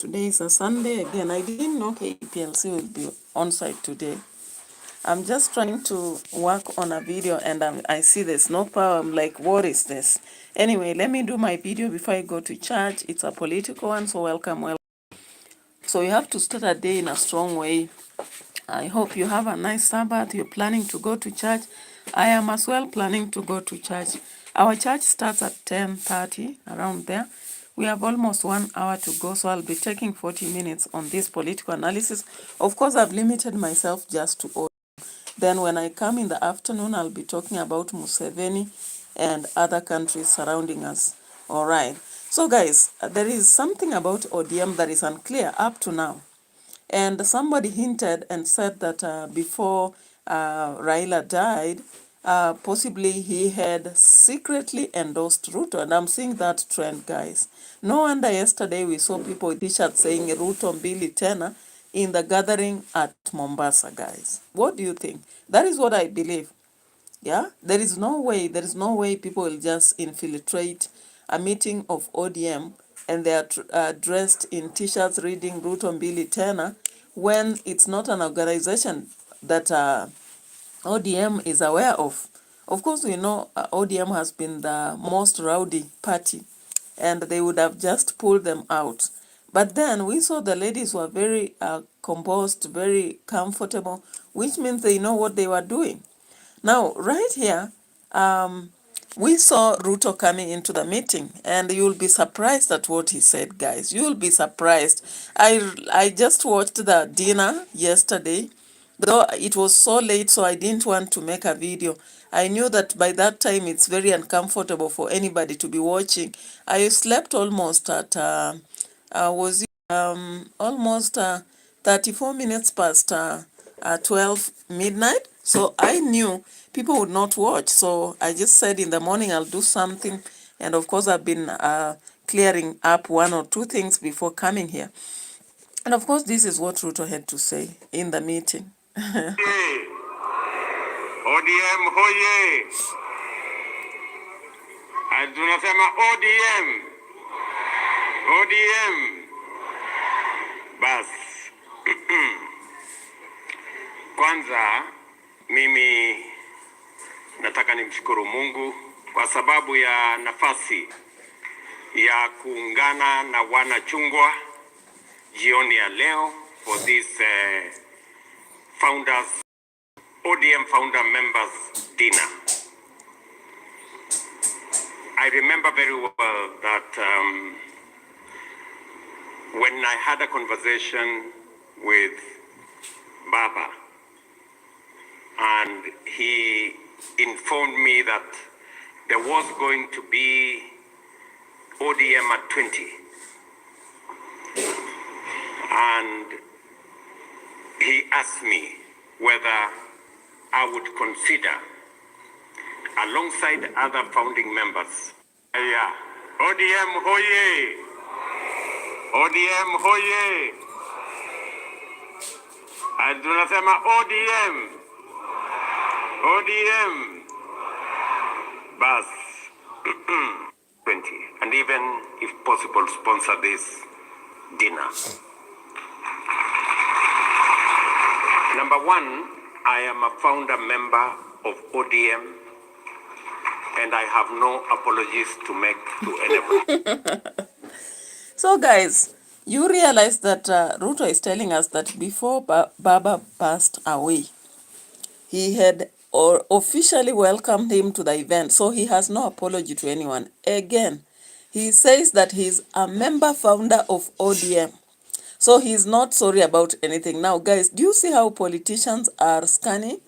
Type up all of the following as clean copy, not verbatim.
Today is a Sunday again. I didn't know KPLC will be on site today. I'm just trying to work on a video and I see there's no power. I'm like, what is this? Anyway, let me do my video before I go to church. It's a political one, so welcome. So you have to start a day in a strong way. I hope you have a nice Sabbath. You're planning to go to church. I am as well planning to go to church. Our church starts at 10:30, around there. We have almost 1 hour to go, so I'll be taking 40 minutes on this political analysis. Of course, I've limited myself just to ODM. Then when I come in the afternoon, I'll be talking about Museveni and other countries surrounding us. All right. So guys, there is something about ODM that is unclear up to now. And somebody hinted and said that before Raila died, possibly he had secretly endorsed RUTO. And I'm seeing that trend, guys. No wonder yesterday we saw people with t-shirts saying RUTO Mbili Tena in the gathering at Mombasa, guys. What do you think? That is what I believe. Yeah, there is no way people will just infiltrate a meeting of ODM and they are dressed in t-shirts reading Ruto Mbili Tena when it's not an organization that ODM is aware of. Of course, we know ODM has been the most rowdy party and they would have just pulled them out. But then we saw the ladies were very composed, very comfortable, which means they know what they were doing. Now, right here, we saw Ruto coming into the meeting, and you'll be surprised at what he said, guys. You'll be surprised. I just watched the dinner yesterday, though it was so late, so I didn't want to make a video. I knew that by that time it's very uncomfortable for anybody to be watching. I slept almost at almost 34 minutes past 12 midnight. So I knew people would not watch. So I just said in the morning I'll do something. And of course, I've been clearing up one or two things before coming here. And of course, this is what Ruto had to say in the meeting. ODM hoye! Tunasema ODM. ODM. Bas. Kwanza mimi nataka nimshukuru Mungu kwa sababu ya nafasi ya kuungana na wanachungwa jioni ya leo for this ODM founder members dinner. I remember very well that when I had a conversation with Baba, and he informed me that there was going to be ODM at 20. And he asked me whether I would consider, alongside other founding members. Yeah. ODM hoye! ODM hoye! Tunasema ODM. ODM. Bas. 20. And even, if possible, sponsor this dinner. Number one, I am a founder member of ODM, and I have no apologies to make to anyone. So guys, you realize that Ruto is telling us that before Baba passed away, he had officially welcomed him to the event. So he has no apology to anyone. Again, he says that he's a member founder of ODM. So he's not sorry about anything. Now, guys, do you see how politicians are scanning?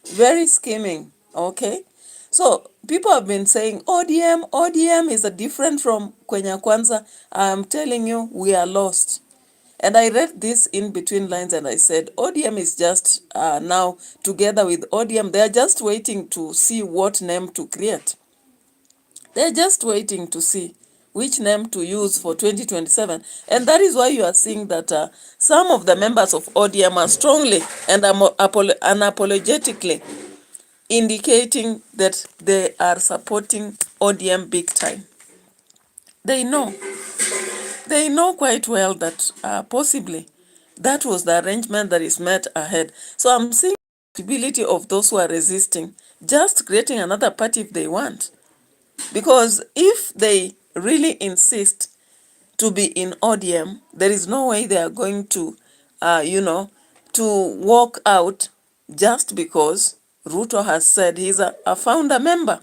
Very scheming, okay? So people have been saying ODM is a different from Kenya Kwanza. I'm telling you, we are lost. And I read this in between lines and I said, ODM is just now together with ODM. They're just waiting to see what name to create. They're just waiting to see which name to use for 2027. And that is why you are seeing that some of the members of ODM are strongly and unapologetically indicating that they are supporting ODM big time. They know they know quite well that possibly that was the arrangement that is met ahead. So I'm seeing the possibility of those who are resisting just creating another party if they want. Because if they really insist to be in ODM, there is no way they are going to, to walk out just because Ruto has said he's a founder member.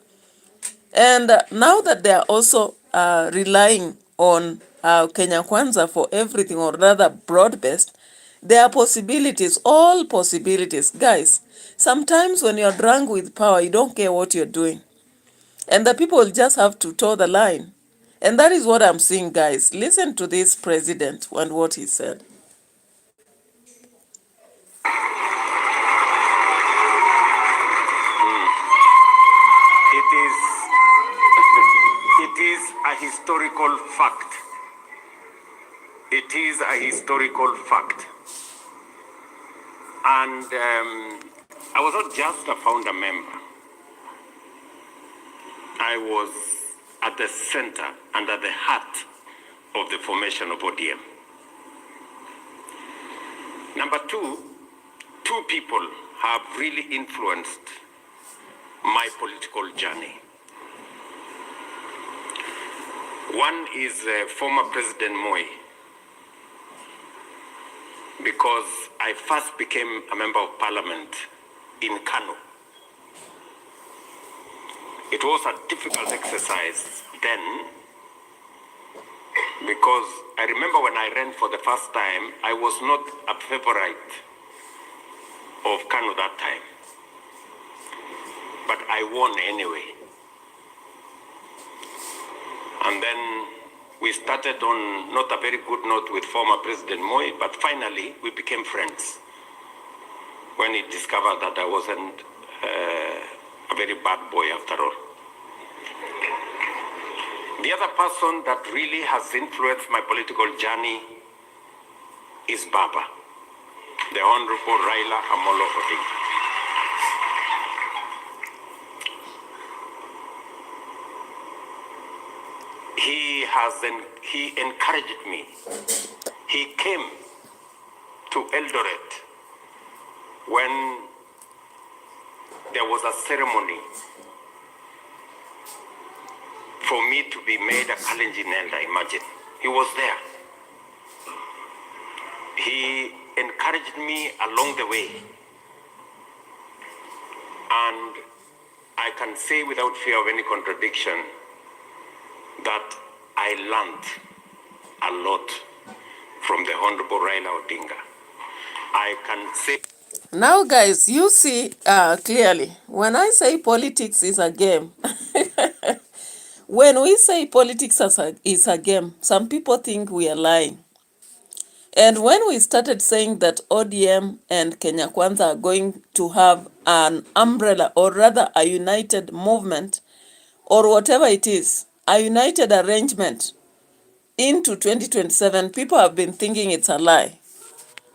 And now that they are also relying on Kenya Kwanza for everything, or rather broad-based, there are possibilities, all possibilities. Guys, sometimes when you're drunk with power, you don't care what you're doing. And the people just have to toe the line. And that is what I'm seeing, guys. Listen to this president and what he said. It is a historical fact. It is a historical fact. And I was not just a founder member. I was at the center and at the heart of the formation of ODM. Number two people have really influenced my political journey. One is former President Moi, because I first became a member of parliament in Kano. It was a difficult exercise then, because I remember when I ran for the first time, I was not a favorite of Kano that time, but I won anyway. And then we started on not a very good note with former President Moi, but finally we became friends when he discovered that I wasn't a very bad boy after all. The other person that really has influenced my political journey is Baba, the Honorable Raila Amolo Odinga. He encouraged me. He came to Eldoret when there was a ceremony for me to be made a Kalenjin elder, imagine. He was there. He encouraged me along the way. And I can say without fear of any contradiction that I learned a lot from the Honorable Raila Odinga. I can say... Now, guys, you see clearly, when I say politics is a game, when we say politics is a game, some people think we are lying. And when we started saying that ODM and Kenya Kwanza are going to have an umbrella, or rather a united movement, or whatever it is, a united arrangement into 2027, people have been thinking it's a lie.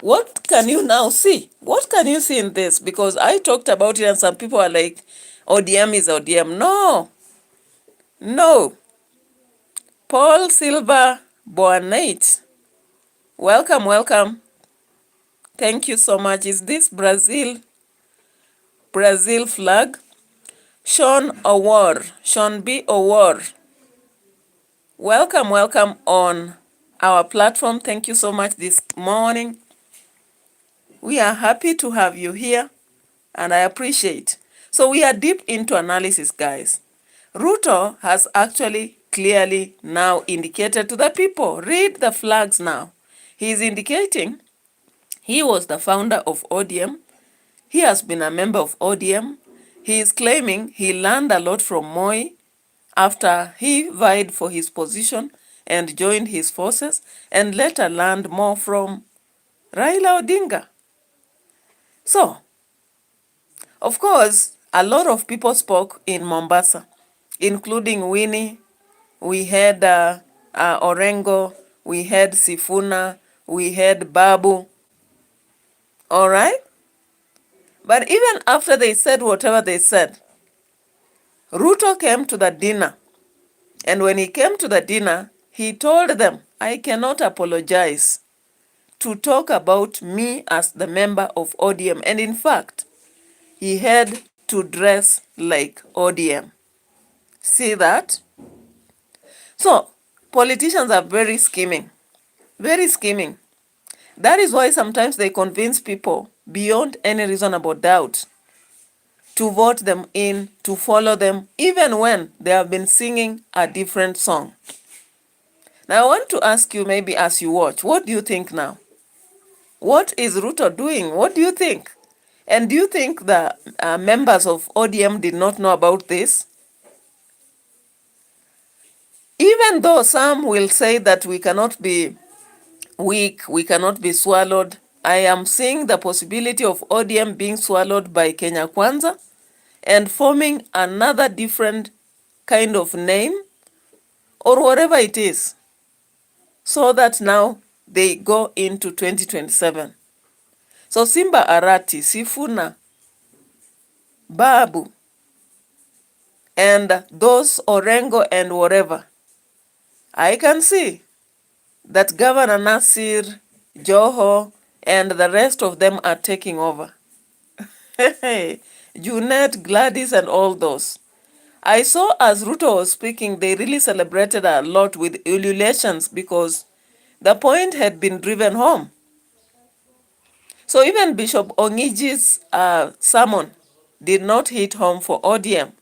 What can you now see? What can you see in this? Because I talked about it and some people are like, ODM is ODM. No. No. Paul Silva Boanate. Welcome, welcome. Thank you so much. Is this Brazil flag? Sean Awar. Sean B. Awar. Welcome, welcome on our platform. Thank you so much this morning. We are happy to have you here, and I appreciate. So we are deep into analysis, guys. RUTO has actually clearly now indicated to the people. Read the flags now. He is indicating he was the founder of ODM. He has been a member of ODM. He is claiming he learned a lot from Moi after he vied for his position and joined his forces, and later learned more from Raila Odinga. So, of course, a lot of people spoke in Mombasa, including Winnie. We had Orengo, we had Sifuna, we had Babu. All right? But even after they said whatever they said, RUTO came to the dinner. And when he came to the dinner, he told them, I cannot apologize to talk about me as the member of ODM. And in fact, he had to dress like ODM. See that? So, politicians are very scheming. Very scheming. That is why sometimes they convince people beyond any reasonable doubt to vote them in, to follow them, even when they have been singing a different song. Now, I want to ask you, maybe as you watch, what do you think now? What is RUTO doing? What do you think? And do you think the members of ODM did not know about this? Even though some will say that we cannot be weak, we cannot be swallowed, I am seeing the possibility of ODM being swallowed by Kenya Kwanza and forming another different kind of name or whatever it is, so that now they go into 2027. So Simba Arati, Sifuna, Babu, and those Orengo and whatever, I can see that Governor Nasir, Joho, and the rest of them are taking over. Junet, Gladys, and all those. I saw as RUTO was speaking, they really celebrated a lot with ululations because the point had been driven home. So even Bishop Ongiji's sermon did not hit home for ODM.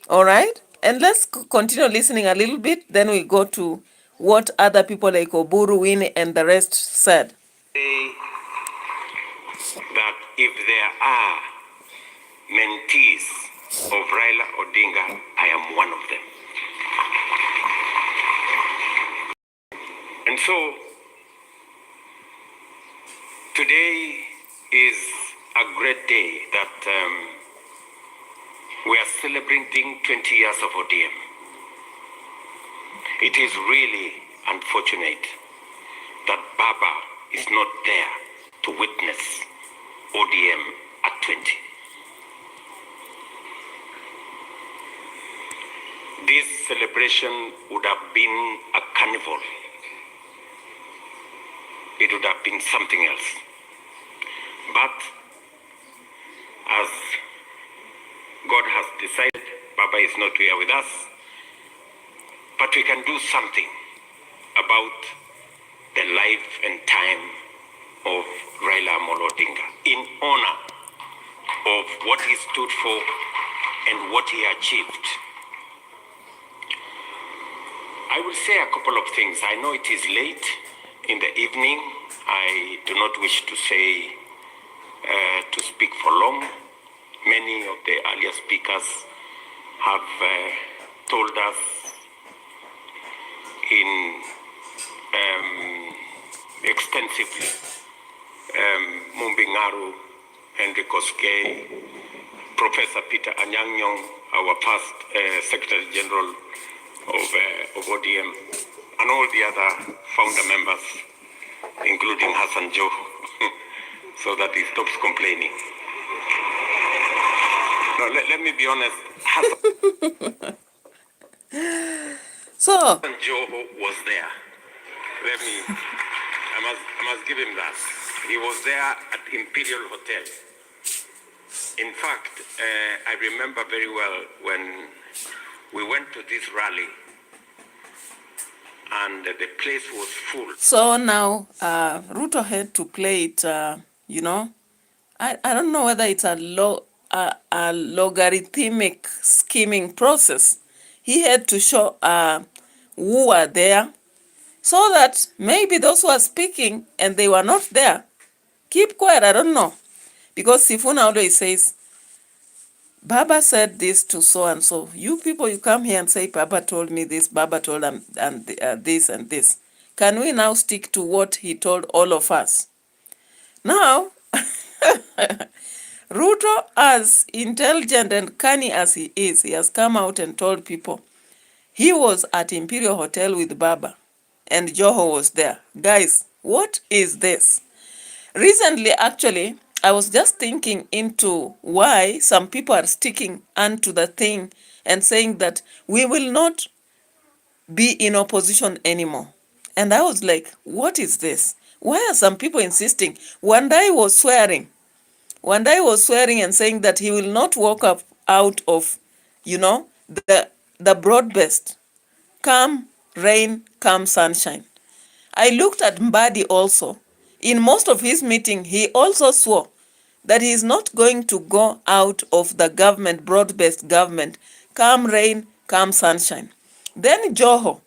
All right? And let's continue listening a little bit, then we go to what other people like Oburu, Winnie, and the rest said. Say that if there are mentees of Raila Odinga, I am one of them. And so, today is a great day that we are celebrating 20 years of ODM. It is really unfortunate that Baba is not there to witness ODM at 20. This celebration would have been a carnival. It would have been something else. But as God has decided, Baba is not here with us, but we can do something about the life and time of Raila Amolo Odinga in honor of what he stood for and what he achieved. I will say a couple of things. I know it is late in the evening. I do not wish to speak for long. Many of the earlier speakers have told us extensively. Mumbingaru, Henry Koskei, Professor Peter Anyang-Nyong, our past Secretary General of ODM, and all the other founder members, including Hassan Joe, so that he stops complaining. No, let me be honest. So Hassan Joe was there. I must give him that. He was there at Imperial Hotel. In fact, I remember very well when we went to this rally and the place was full. So now RUTO had to play it, you know, I don't know whether it's a logarithmic scheming process. He had to show who were there so that maybe those who are speaking and they were not there, keep quiet, I don't know. Because Sifuna always says, Baba said this to so and so. You people, you come here and say, Baba told me this, Baba told him and this and this. Can we now stick to what he told all of us? Now, RUTO, as intelligent and canny as he is, he has come out and told people he was at Imperial Hotel with Baba and Joho was there. Guys, what is this? Recently, actually, I was just thinking into why some people are sticking onto the thing and saying that we will not be in opposition anymore. And I was like, what is this? Why are some people insisting? Wandai was swearing. Wandai was swearing and saying that he will not walk up out of, the broad-based. Come rain, come sunshine. I looked at Mbadi also. In most of his meeting, he also swore that he is not going to go out of the government, broad-based government, come rain, come sunshine. Then Joho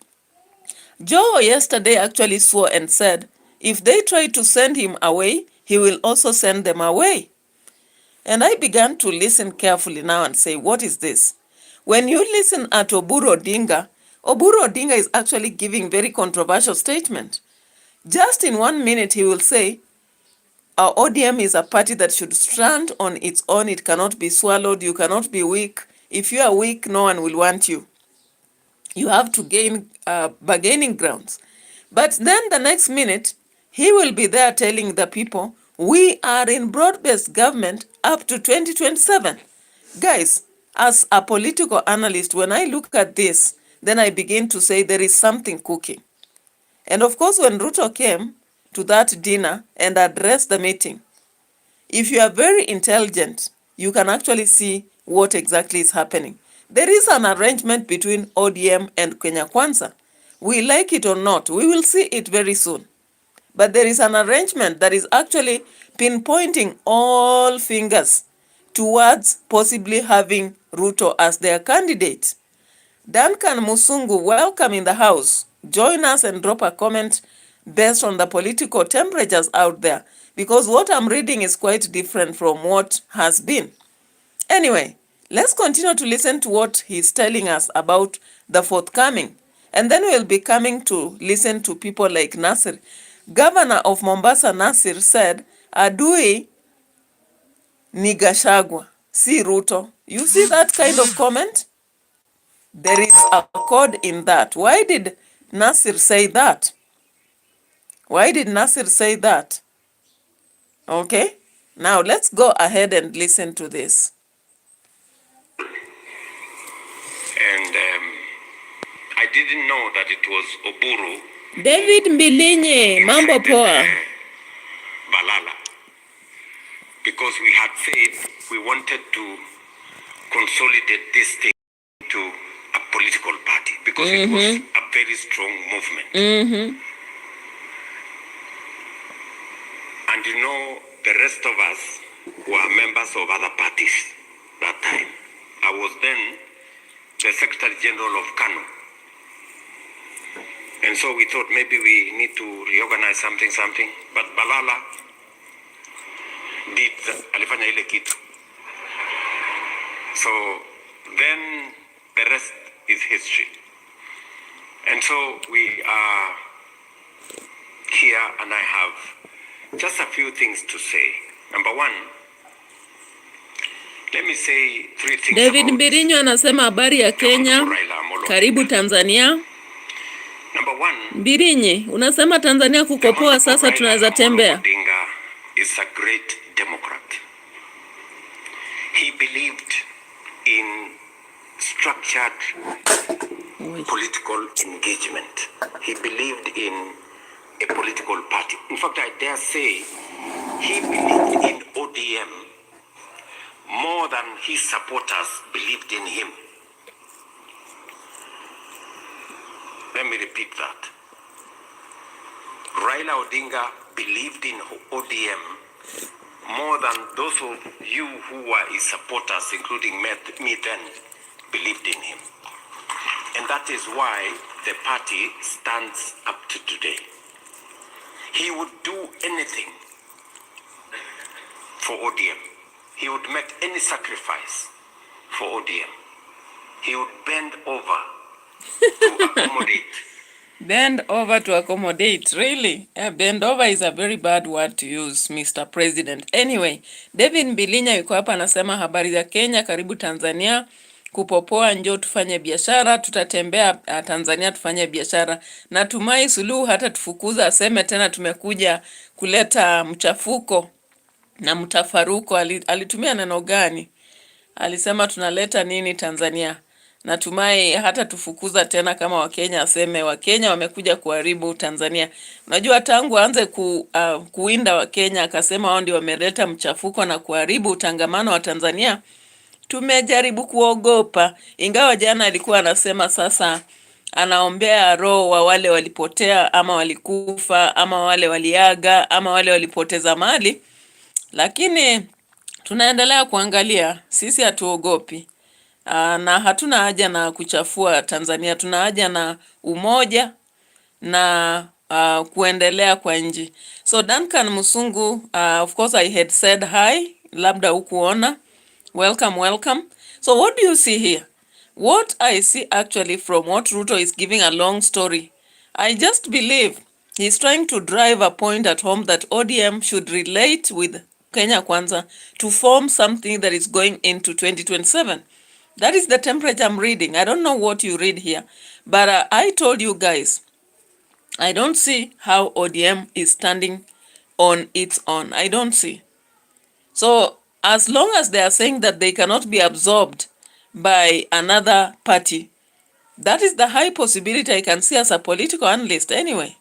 yesterday actually swore and said, if they try to send him away, he will also send them away. And I began to listen carefully now and say, what is this? When you listen at Oburu Odinga is actually giving very controversial statement. Just in 1 minute, he will say, our ODM is a party that should stand on its own. It cannot be swallowed. You cannot be weak. If you are weak, no one will want you. You have to gain bargaining grounds. But then the next minute, he will be there telling the people, we are in broad-based government up to 2027. Guys, as a political analyst, when I look at this, then I begin to say there is something cooking. And of course, when RUTO came to that dinner and addressed the meeting, if you are very intelligent, you can actually see what exactly is happening. There is an arrangement between ODM and Kenya Kwanza. We like it or not, we will see it very soon. But there is an arrangement that is actually pinpointing all fingers towards possibly having RUTO as their candidate. Duncan Musungu, welcome in the house. Join us and drop a comment based on the political temperatures out there, because what I'm reading is quite different from what has been. Anyway, let's continue to listen to what he's telling us about the forthcoming. And then we'll be coming to listen to people like Nasir. Governor of Mombasa, Nasir, said, Adui ni Gachagua, si RUTO. You see that kind of comment? There is a code in that. Why did Nasir say that? Why did Nasir say that? Okay, now let's go ahead and listen to this. And I didn't know that it was Oburu. David Mbilinyi, mambo poa. Balala. Because we had said we wanted to consolidate this thing to a political party, because it was a very strong movement. And you know, the rest of us were members of other parties that time. I was then the Secretary General of Kano. And so we thought maybe we need to reorganize something. But Balala did alifanya ile kitu. So then the rest is history. And so we are here, and I have just a few things to say. Number one, let me say three things. David Mbilinyi anasema habari ya Kenya, karibu Tanzania. Number one, Mbilinyi, unasema Tanzania kuko poa, sasa tunaweza tembea. Odinga is a great Democrat. He believed in structured political engagement. He believed in a political party. In fact, I dare say he believed in ODM more than his supporters believed in him. Let me repeat that. Raila Odinga believed in ODM more than those of you who were his supporters, including me then, believed in him. And that is why the party stands up to today. He would do anything for ODM. He would make any sacrifice for ODM. He would bend over to accommodate. Bend over to accommodate, really? Bend over is a very bad word to use, Mr. President. Anyway, David Mbilinyi yuko hapa anasema habari za Kenya, karibu Tanzania, kupopoa, njoo tufanye biashara, tutatembea Tanzania tufanye biashara. Natumai Suluhu hata tufukuza aseme tena tumekuja kuleta mchafuko na mtafaruko. Alitumia neno gani? Alisema tunaleta nini Tanzania? Natumai hata tufukuza tena kama Wakenya, aseme Wakenya wamekuja kuharibu Tanzania. Unajua tangu aanze kuwinda Wakenya akasema wao ndio wameleta mchafuko na kuharibu utangamano wa Tanzania, tumejaribu kuogopa. Ingawa jana alikuwa anasema sasa anaombea roho wa wale walipotea ama walikufa ama wale waliaga ama wale walipoteza mali, lakini tunaendelea kuangalia. Sisi hatuogopi. Na hatuna haja na kuchafua Tanzania, tuna haja na umoja na kuendelea kwa nchi. So Duncan Musungu, of course I had said hi, labda hukuona. Welcome. So what do you see here? What I see actually from what Ruto is giving a long story, I just believe he's trying to drive a point at home that ODM should relate with Kenya Kwanza to form something that is going into 2027. That is the temperature I'm reading. I don't know what you read here, but I told you guys, I don't see how ODM is standing on its own. I don't see. So as long as they are saying that they cannot be absorbed by another party, that is the high possibility I can see as a political analyst anyway.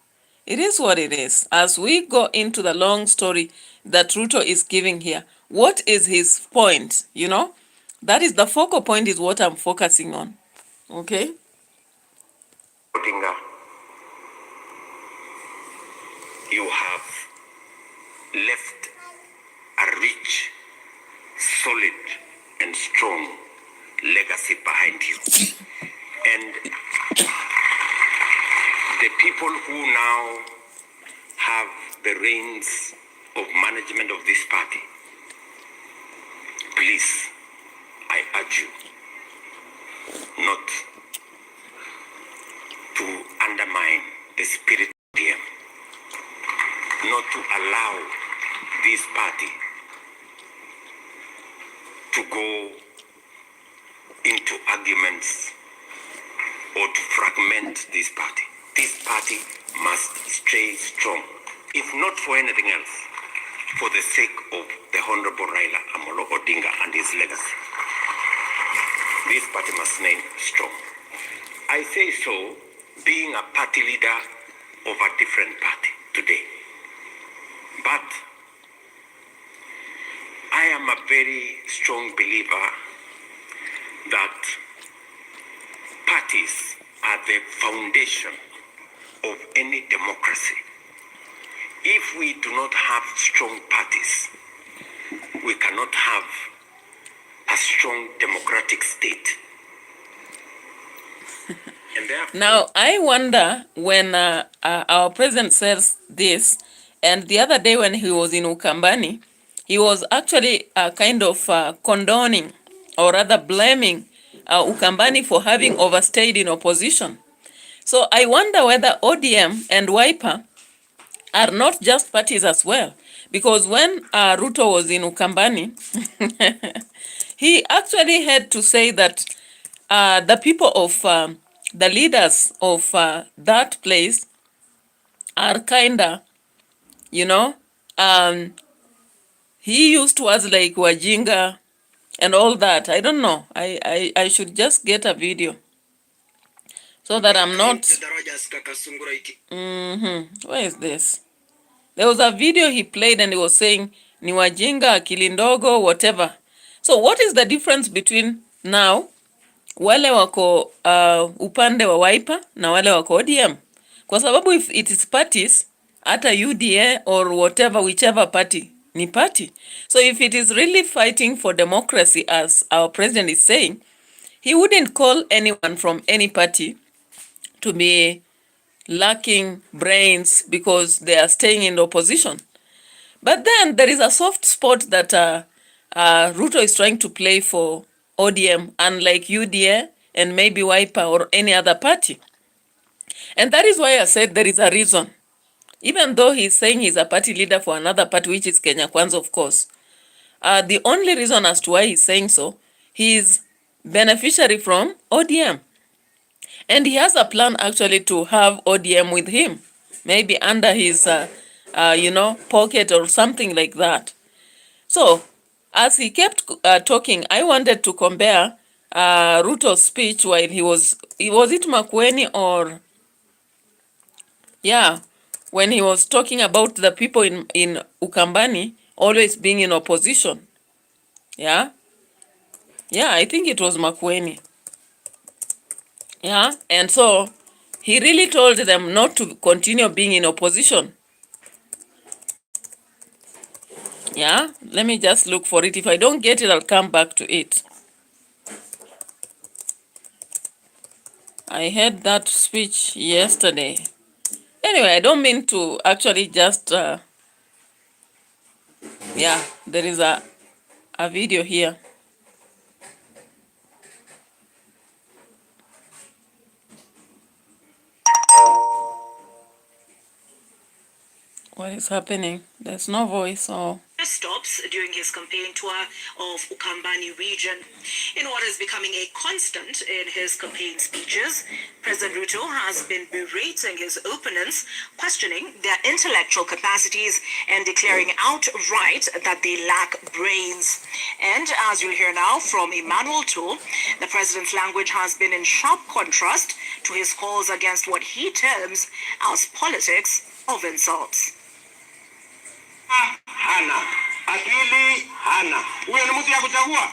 It is what it is. As we go into the long story that Ruto is giving here, what is his point, you know? That is the focal point, is what I'm focusing on. Okay? Odinga, you have left a rich, solid, and strong legacy behind you. And the people who now have the reins of management of this party, please, I urge you not to undermine the spirit of ODM, not to allow this party to go into arguments or to fragment this party. This party must stay strong, if not for anything else, for the sake of the Honorable Raila Amolo Odinga and his legacy. This party must remain strong. I say so, being a party leader of a different party today. But I am a very strong believer that parties are the foundation of any democracy. If we do not have strong parties, we cannot have a strong democratic state. And therefore, now, I wonder when our president says this, and the other day when he was in Ukambani, he was actually kind of condoning, or rather blaming Ukambani for having overstayed in opposition. So I wonder whether ODM and Wiper are not just parties as well. Because when Ruto was in Ukambani, he actually had to say that the people of, the leaders of that place are kinda, you know, he used words like wajinga and all that. I don't know. I should just get a video so that I'm not... Where is this? There was a video he played and he was saying ni wajinga, akili ndogo, whatever. So what is the difference between now wale wako upande wa Wiper na wale wako ODM? Kwa sababu if it is parties, hata UDA or whatever, whichever party, ni party. So if it is really fighting for democracy, as our president is saying, he wouldn't call anyone from any party to be lacking brains because they are staying in the opposition. But then there is a soft spot that Ruto is trying to play for ODM, unlike UDA and maybe Wiper or any other party. And that is why I said there is a reason. Even though he's saying he's a party leader for another party, which is Kenya Kwanza, of course. The only reason as to why he's saying so, he is beneficiary from ODM. And he has a plan actually to have ODM with him, maybe under his, pocket or something like that. So, as he kept talking, I wanted to compare Ruto's speech while was it Makueni or, yeah, when he was talking about the people in Ukambani always being in opposition. Yeah, I think it was Makueni. Yeah, and so he really told them not to continue being in opposition. Yeah, let me just look for it. If I don't get it, I'll come back to it. I heard that speech yesterday. Anyway, I don't mean to actually just, yeah, there is a video here. What is happening? There's no voice. Oh. Stops during his campaign tour of Ukambani region. In what is becoming a constant in his campaign speeches, President Ruto has been berating his opponents, questioning their intellectual capacities and declaring outright that they lack brains. And as you'll hear now from Emmanuel Tool, the president's language has been in sharp contrast to his calls against what he terms as politics of insults. Hana akili hana huyo ni mtu ya kuchagua.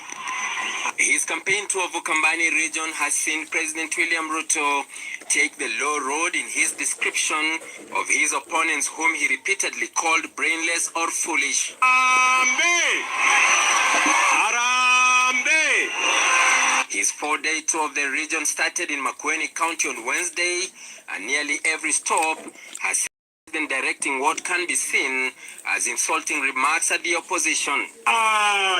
His campaign tour of Ukambani region has seen President William Ruto take the low road in his description of his opponents, whom he repeatedly called brainless or foolish. Harambe! His 4-day tour of the region started in Makueni County on Wednesday, and nearly every stop has been directing what can be seen as insulting remarks at the opposition.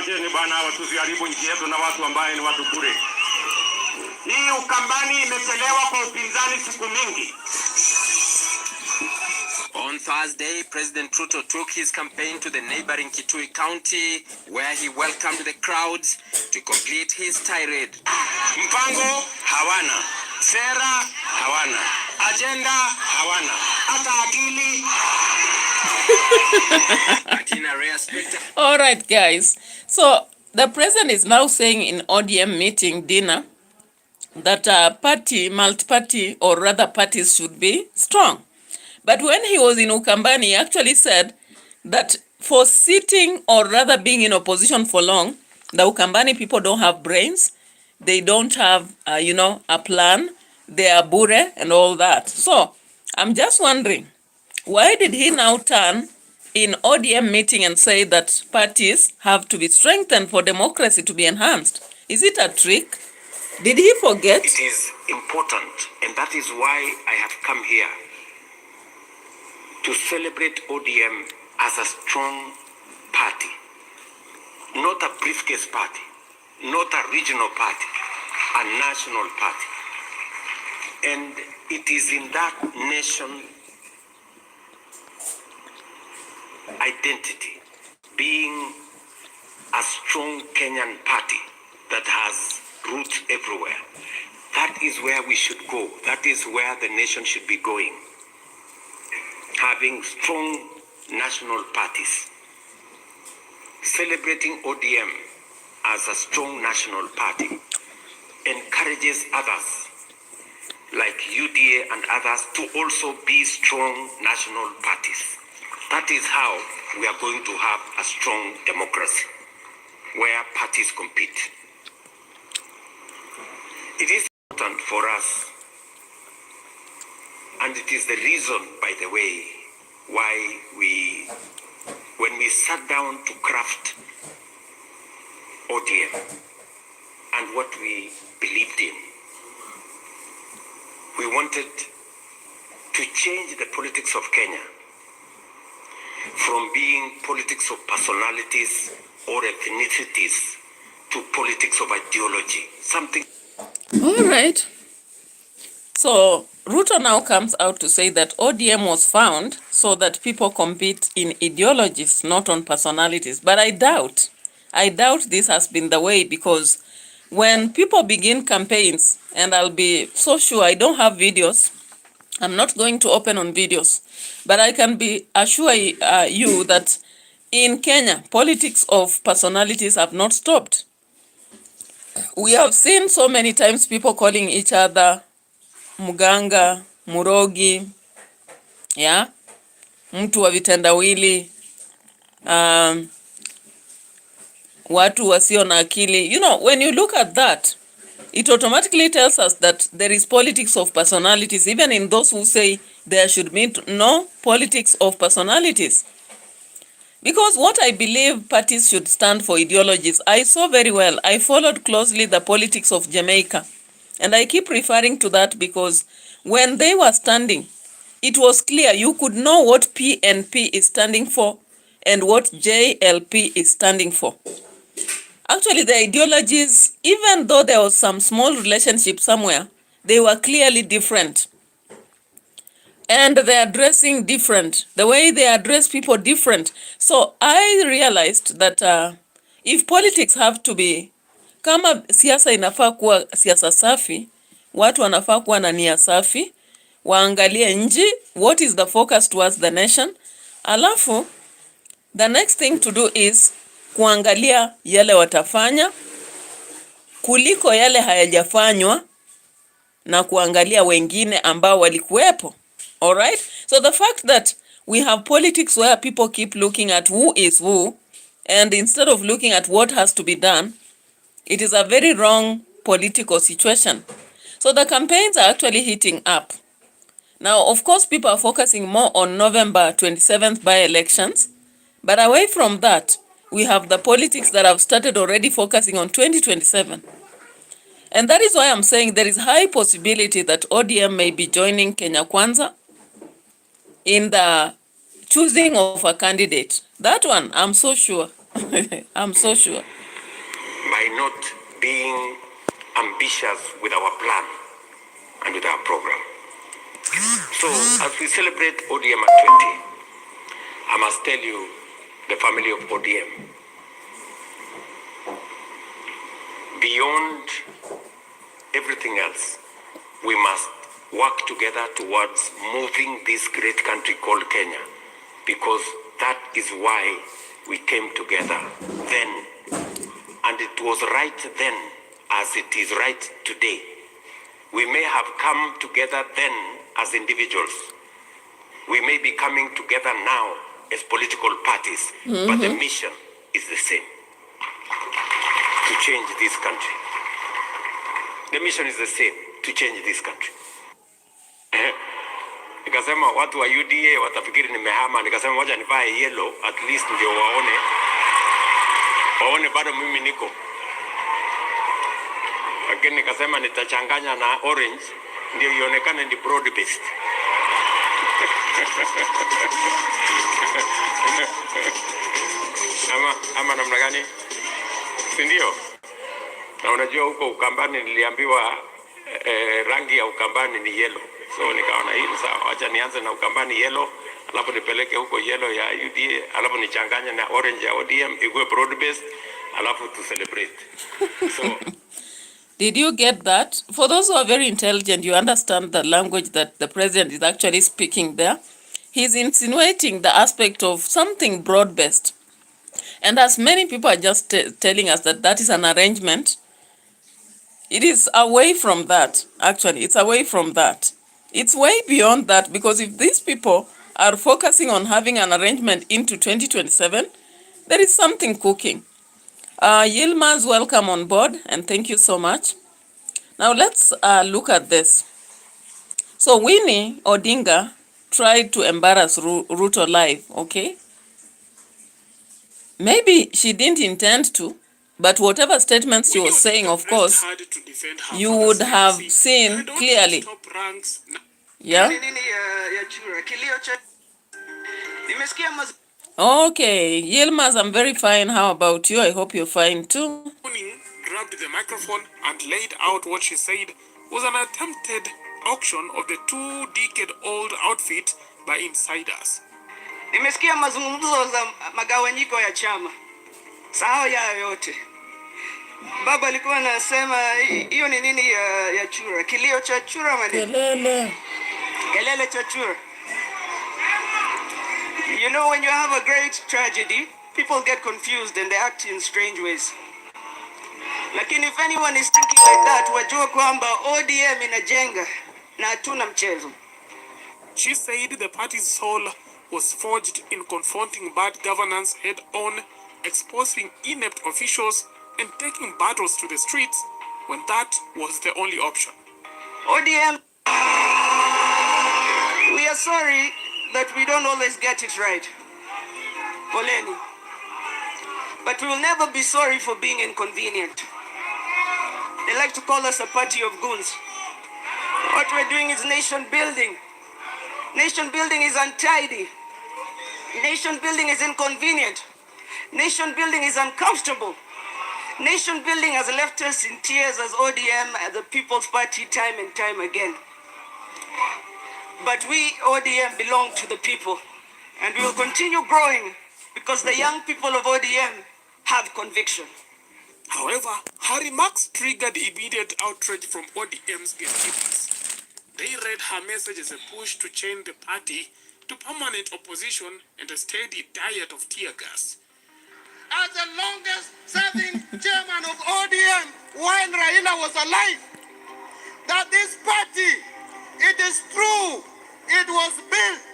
Jeni bana wasiharibu nchi yetu na watu ambao ni watu bure. Hii Ukambani imechelewa kwa upinzani siku mingi. On Thursday, President Ruto took his campaign to the neighboring Kitui County, where he welcomed the crowds to complete his tirade. Mpango hawana, sera hawana, agenda hawana, hata akili. All right, guys. So the president is now saying in ODM meeting dinner that multi-party, or rather parties, should be strong. But when he was in Ukambani, he actually said that for sitting, or rather being in opposition for long, the Ukambani people don't have brains. They don't have, a plan. They are bure and all that. So I'm just wondering, why did he now turn in ODM meeting and say that parties have to be strengthened for democracy to be enhanced? Is it a trick? Did he forget? It is important, and that is why I have come here to celebrate ODM as a strong party, not a briefcase party, not a regional party, a national party. And it is in that nation identity, being a strong Kenyan party that has roots everywhere. That is where we should go. That is where the nation should be going. Having strong national parties. Celebrating ODM as a strong national party encourages others like UDA and others to also be strong national parties. That is how we are going to have a strong democracy where parties compete. It is important for us, and it is the reason, by the way, why when we sat down to craft ODM and what we believed in, we wanted to change the politics of Kenya from being politics of personalities or ethnicities to politics of ideology. Something. All right. So Ruto now comes out to say that ODM was found so that people compete in ideologies, not on personalities. But I doubt this has been the way, because when people begin campaigns, and I'll be so sure, I don't have videos, I'm not going to open on videos, but I can be assure you that in Kenya, politics of personalities have not stopped. We have seen so many times people calling each other mganga, murogi, yeah, mtu wa vitendawili, watu wasio na akili. You know, when you look at that, it automatically tells us that there is politics of personalities, even in those who say there should be no politics of personalities. Because what I believe parties should stand for ideologies, I saw very well. I followed closely the politics of Jamaica. And I keep referring to that because when they were standing, it was clear you could know what PNP is standing for and what JLP is standing for. Actually, the ideologies, even though there was some small relationship somewhere, they were clearly different. And they're addressing different. The way they address people different. So I realized that if politics have to be, kama siasa inafaa kuwa siasa safi, watu wanafaa kuwa na nia safi, waangalie nji, what is the focus towards the nation. Alafu, the next thing to do is kuangalia yale watafanya, kuliko yale hayajafanywa, na kuangalia wengine ambao walikuwepo. All right? So the fact that we have politics where people keep looking at who is who, and instead of looking at what has to be done, it is a very wrong political situation. So the campaigns are actually heating up. Now, of course, people are focusing more on November 27th by-elections, but away from that, we have the politics that have started already focusing on 2027. And that is why I'm saying there is high possibility that ODM may be joining Kenya Kwanza in the choosing of a candidate. That one, I'm so sure. I'm so sure. By not being ambitious with our plan and with our program. So as we celebrate ODM at 20, I must tell you, the family of ODM, beyond everything else, we must work together towards moving this great country called Kenya, because that is why we came together then. And it was right then as it is right today. We may have come together then as individuals. We may be coming together now as political parties, but the mission is the same: to change this country. The mission is the same: to change this country. Nikasema watu wa UDA watafikiri nimehama, nikasema wacha nivae yellow at least ndio waone bado mimi niko. Lakini nikasema nitachanganya na orange ndio ionekane ni broad based. Ama namna gani? Si ndio? Na unajua huko Ukambani niliambiwa rangi ya Ukambani ni yellow. So nikaona hii sawa, acha nianze na Ukambani yellow, alafu nipeleke huko yellow ya UDA, alafu nichanganye na orange ya ODM, ikuwe broad based, alafu to celebrate. So did you get that? For those who are very intelligent, you understand the language that the president is actually speaking there. He's insinuating the aspect of something broad-based. And as many people are just telling us that that is an arrangement, it is away from that. Actually, it's away from that. It's way beyond that, because if these people are focusing on having an arrangement into 2027, there is something cooking. Yilmaz, welcome on board, and thank you so much. Now let's look at this. So Winnie Odinga tried to embarrass RUTO live, okay? Maybe she didn't intend to, but whatever statements she was saying, of course, you would have seen clearly. Yeah? Okay, Yilmaz, I'm very fine. How about you? I hope you're fine too. Grabbed the microphone and laid out what she said was an attempted auction of the 2-decade-old outfit by insiders. Nimesikia mazungumzo za magawanyiko ya chama. Sawa ya yote. Baba alikuwa anasema hiyo ni nini ya chura? Kilio cha chura manini? Kelele cha chura. You know, when you have a great tragedy, people get confused and they act in strange ways. Lakini if anyone is thinking like that, wajua kwamba ODM inajenga na hatuna mchezo. She said the party's soul was forged in confronting bad governance head-on, exposing inept officials and taking battles to the streets when that was the only option. ODM, we are sorry that we don't always get it right. Poleni. But we will never be sorry for being inconvenient. They like to call us a party of goons. What we're doing is nation building. Nation building is untidy. Nation building is inconvenient. Nation building is uncomfortable. Nation building has left us in tears as ODM, as the People's Party, time and time again. But we, ODM, belong to the people. And we will continue growing because the young people of ODM have conviction. However, her remarks triggered immediate outrage from ODM's gatekeepers. They read her message as a push to change the party to permanent opposition and a steady diet of tear gas. As the longest serving chairman of ODM while Raila was alive, that this party, it is true, it was built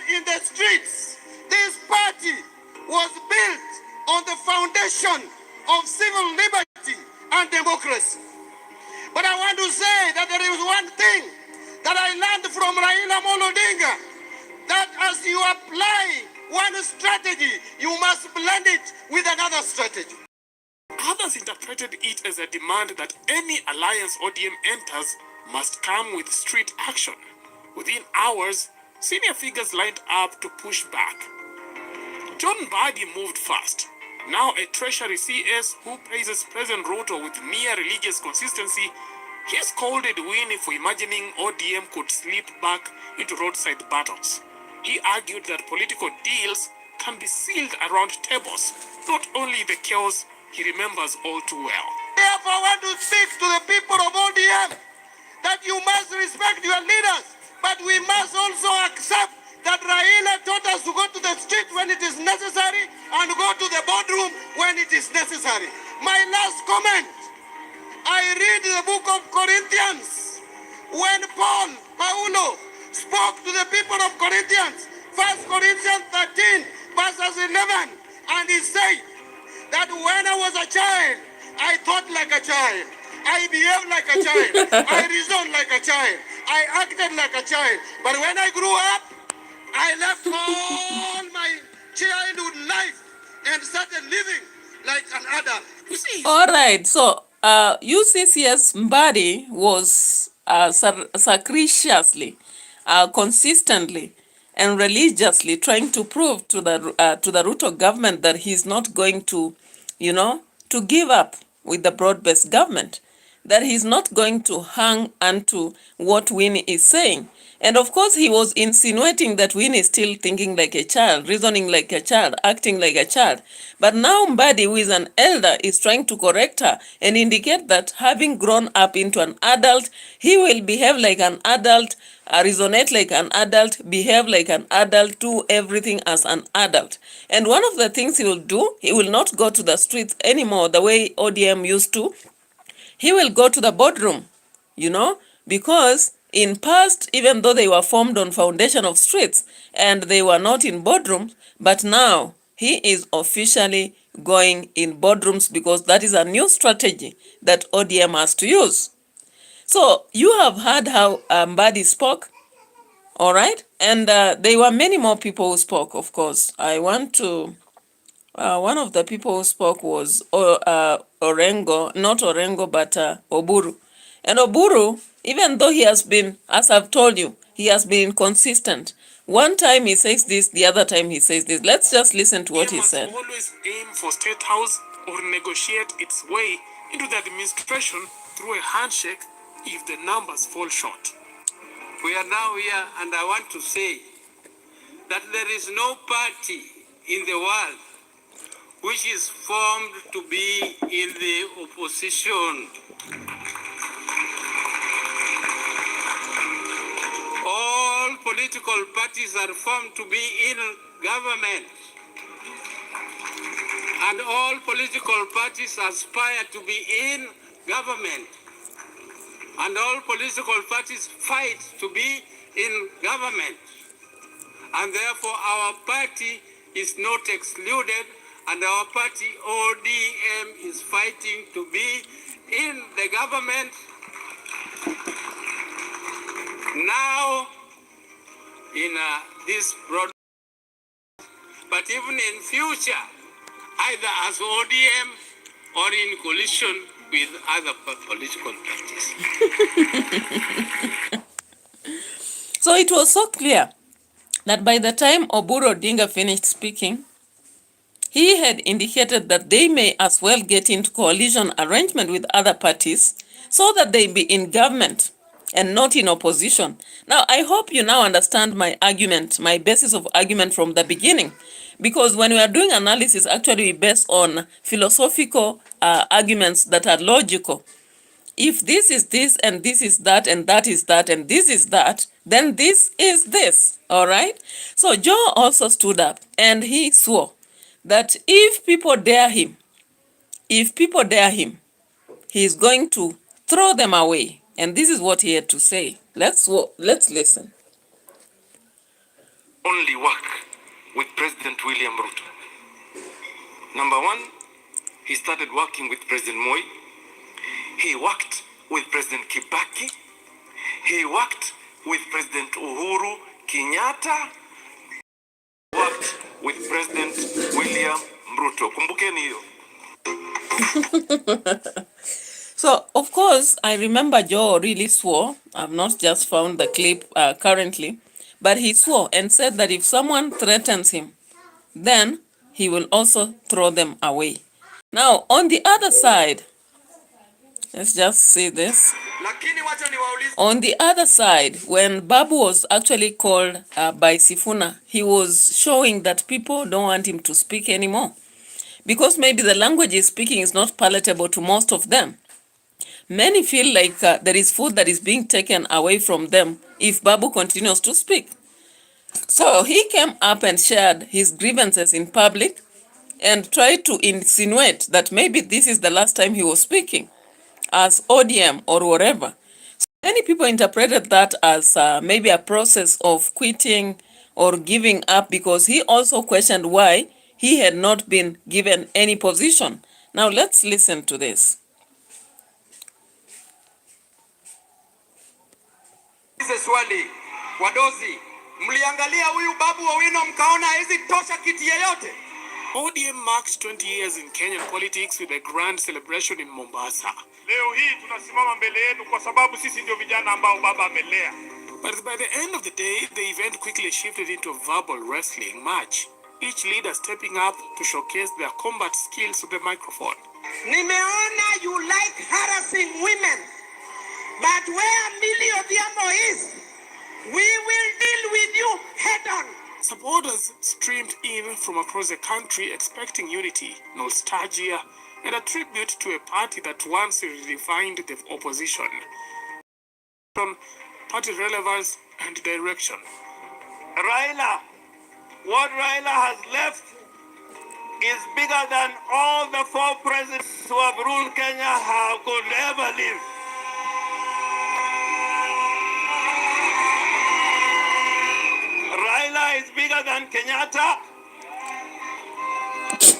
in the streets. This party was built on the foundation of civil liberty and democracy. But I want to say that there is one thing that I learned from Raila Odinga, that as you apply one strategy, you must blend it with another strategy. Others interpreted it as a demand that any alliance ODM enters must come with street action. Within hours, senior figures lined up to push back. John Mbadi moved fast. Now a Treasury CS who praises President RUTO with near religious consistency, he scolded Winnie for imagining ODM could slip back into roadside battles. He argued that political deals can be sealed around tables, not only the chaos he remembers all too well. Therefore, I want to speak to the people of ODM that you must respect your leaders, but we must also accept that Raila taught us to go to the street when it is necessary and go to the boardroom when it is necessary. My last comment, I read the book of Corinthians when Paulo spoke to the people of Corinthians, 1 Corinthians 13, verses 11, and he said that when I was a child, I thought like a child, I behaved like a child, I reasoned like a child, I acted like a child, but when I grew up, I left all my childhood life and started living like an adult. You see? All right, so UCCS Mbadi was sacrificiously, consistently, and religiously trying to prove to the RUTO government that he's not going to, to give up with the broad-based government, that he's not going to hang onto what Winnie is saying. And of course, he was insinuating that Winnie is still thinking like a child, reasoning like a child, acting like a child. But now Mbadi, who is an elder, is trying to correct her and indicate that having grown up into an adult, he will behave like an adult, resonate like an adult, behave like an adult, do everything as an adult. And one of the things he will do, he will not go to the streets anymore the way ODM used to. He will go to the boardroom, because in past, even though they were formed on foundation of streets and they were not in boardrooms, but now he is officially going in boardrooms because that is a new strategy that ODM has to use. So you have heard how Mbadi spoke, all right? And there were many more people who spoke, of course. I want to... one of the people who spoke was Orengo, not Orengo, but Oburu. And Oburu, even though he has been, as I've told you, he has been inconsistent. One time he says this, the other time he says this. Let's just listen to what he said. Always aim for State House or negotiate its way into the administration through a handshake if the numbers fall short. We are now here, and I want to say that there is no party in the world which is formed to be in the opposition. All political parties are formed to be in government. And all political parties aspire to be in government. And all political parties fight to be in government. And therefore our party is not excluded, and our party ODM is fighting to be in the government now in this broad, but even in future, either as ODM or in coalition with other political parties. So it was so clear that by the time Oburu Odinga finished speaking, he had indicated that they may as well get into coalition arrangement with other parties so that they be in government and not in opposition. Now, I hope you now understand my argument, my basis of argument from the beginning, because when we are doing analysis, actually based on philosophical arguments that are logical. If this is this and this is that and that is that and this is that, then this is this, all right? So Joe also stood up and he swore that if people dare him, he is going to throw them away. And this is what he had to say. Let's listen. Only work with President William Ruto. Number one, he started working with President Moi. He worked with President Kibaki. He worked with President Uhuru Kenyatta. Worked with President William Ruto. Kumbukeni hiyo. So, of course, I remember Joe really swore. I've not just found the clip currently, but he swore and said that if someone threatens him, then he will also throw them away. Now, on the other side, let's just see this. On the other side, when Babu was actually called by Sifuna, he was showing that people don't want him to speak anymore because maybe the language he's speaking is not palatable to most of them. Many feel like there is food that is being taken away from them if Babu continues to speak. So he came up and shared his grievances in public and tried to insinuate that maybe this is the last time he was speaking as ODM or whatever. So many people interpreted that as maybe a process of quitting or giving up because he also questioned why he had not been given any position. Now let's listen to this. Swali, wadozi, mliangalia huyu Babu Owino mkaona hizi tosha kiti yeyote? ODM marks 20 years in Kenyan politics with a grand celebration in Mombasa. Leo hii tunasimama mbele yenu kwa sababu sisi ndio vijana ambao baba amelea. But by the end of the day, the event quickly shifted into a verbal wrestling match, each leader stepping up to showcase their combat skills with the microphone. Nimeona you like harassing women, but where Millie Odhiambo is, we will deal with you head on. Supporters streamed in from across the country expecting unity, nostalgia, and a tribute to a party that once redefined the opposition. Party relevance and direction. Raila, what Raila has left is bigger than all the 4 presidents who have ruled Kenya could ever live. Raila is bigger than Kenyatta.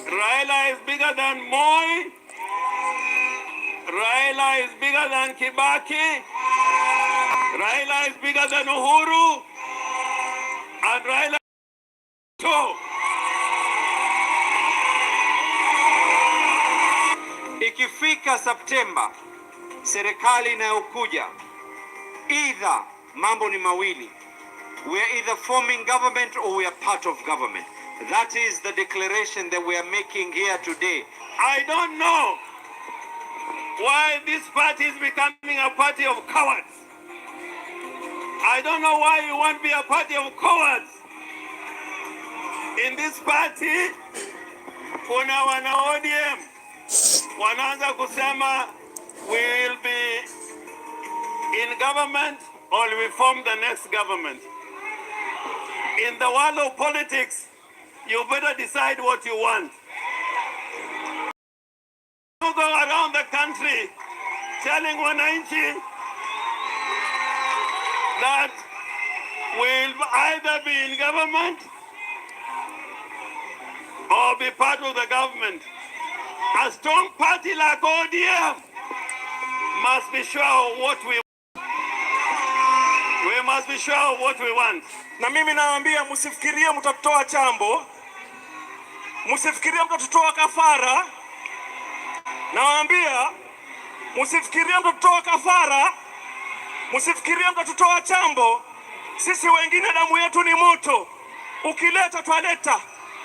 Raila is bigger than Moi. Raila is bigger than Kibaki. Raila is bigger than Uhuru. And Raila is so. Ikifika Septemba, serikali inayokuja, either mambo ni mawili. We are either forming government or we are part of government. That is the declaration that we are making here today. I don't know why this party is becoming a party of cowards. I don't know why you want to be a party of cowards. In this party, kuna wana ODM wanaanza kusema we will be in government or we form the next government. In the world of politics, you better decide what you want. going around the country telling wananchi that we'll either be in government or be part of the government. A strong party like ODM must be sure of what we must be sure of what we want. Na mimi naambia msifikirie mtatoa chambo, msifikirie mtatoa kafara. Naambia msifikirie mtatoa kafara, msifikirie mtatoa chambo. Sisi wengine damu yetu ni moto. Ukileta twaleta,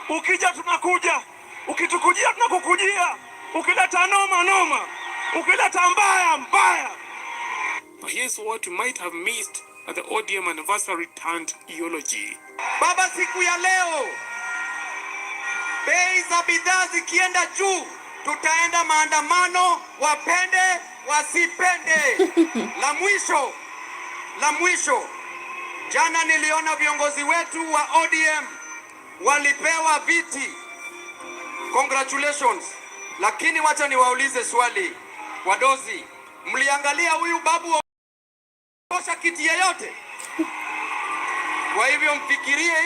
ukija tunakuja, ukitukujia tunakukujia, ukileta noma noma, ukileta mbaya mbaya. But here's what you might have missed at the ODM anniversary turned eulogy. Baba, siku ya leo bei za bidhaa zikienda juu, tutaenda maandamano, wapende wasipende. La mwisho, jana niliona viongozi wetu wa ODM walipewa viti. Congratulations. Lakini wacha niwaulize swali. Wadozi, mliangalia huyu babu tosha kiti yeyote? Kwa hivyo mfikirie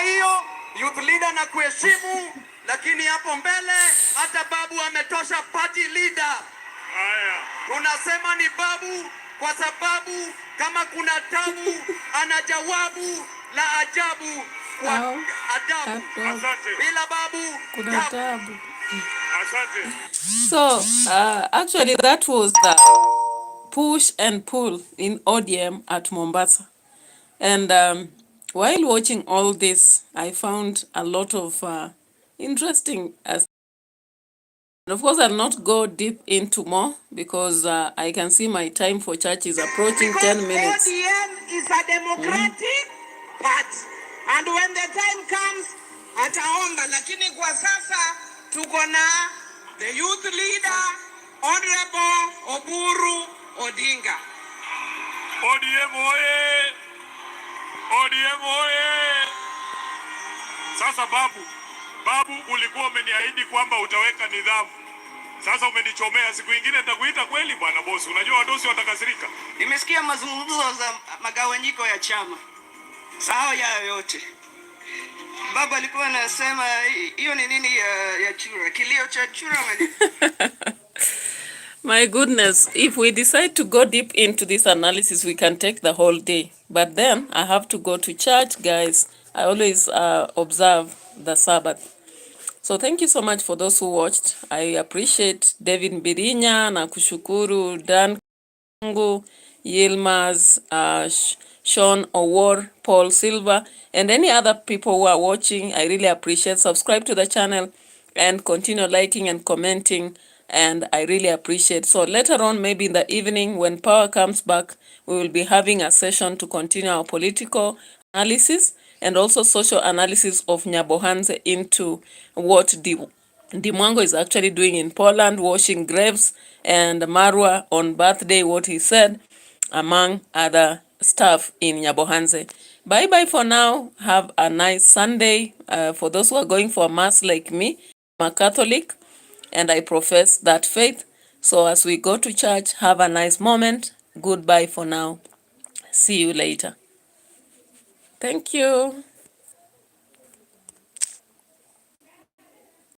hiyo youth leader na kuheshimu, lakini hapo mbele hata babu ametosha party leader. Tunasema ni babu kwa sababu kama kuna tabu ana jawabu la ajabu kwa adabu. Bila babu kuna tabu. So actually that was the push and pull in ODM at Mombasa. And while watching all this, I found a lot of interesting and of course, I'll not go deep into more because I can see my time for church is approaching because 10 minutes. ODM is a democratic party. And when the time comes, ataomba. Lakini kwa sasa, tuko na the youth leader, Honorable Oburu Odinga. ODM oye! ODM oye! Sasa babu ulikuwa umeniahidi kwamba utaweka nidhamu. Sasa umenichomea, siku nyingine nitakuita kweli bwana bosi. Unajua wadosi watakasirika. Nimesikia mazungumzo za magawanyiko ya chama. Sawa ya yote. Baba alikuwa anasema hiyo ni nini ya chura? Kilio cha chura mani. My goodness, if we decide to go deep into this analysis, we can take the whole day. But then I have to go to church, guys. I always observe the Sabbath. So thank you so much for those who watched. I appreciate David Mbirinya, Nakushukuru, Dan Kangu, Yilmaz, Sean Owor, Paul Silva, and any other people who are watching. I really appreciate. Subscribe to the channel and continue liking and commenting. And I really appreciate. So later on, maybe in the evening, when power comes back, we will be having a session to continue our political analysis and also social analysis of Nyabohanse into what Dimwango is actually doing in Poland, washing graves, and Marwa on birthday, what he said, among other stuff in Nyabohanse. Bye-bye for now. Have a nice Sunday. For those who are going for a mass like me, I'm a Catholic, and I profess that faith. So as we go to church, have a nice moment. Goodbye for now. See you later. Thank you.